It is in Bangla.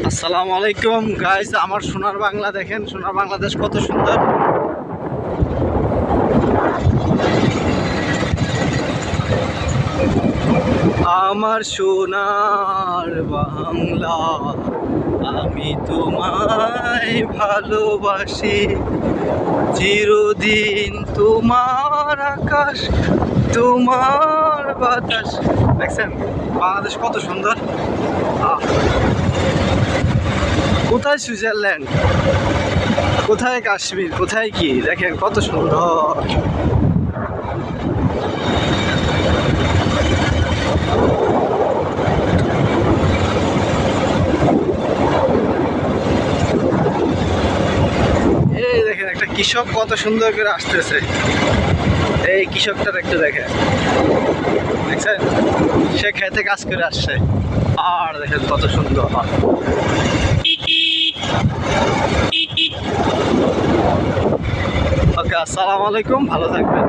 আসসালামু আলাইকুম গাইস, আমার সোনার বাংলা দেখেন। সোনার বাংলাদেশ কত সুন্দর। আমার সোনার বাংলা, আমি তোমায় ভালোবাসি। চিরদিন তোমার আকাশ, তোমার বাতাস। দেখছেন বাংলাদেশ কত সুন্দর। কোথায় সুইজারল্যান্ড, কোথায় কাশ্মীর, কোথায় কি, দেখেন কত সুন্দর। এই দেখেন একটা কৃষক কত সুন্দর করে আসতেছে। এই কৃষকটার একটু দেখেন, দেখছেন সে খেতে কাজ করে আসছে। আর দেখেন কত সুন্দর। ওকে, আসসালামু আলাইকুম, ভালো থাকবেন।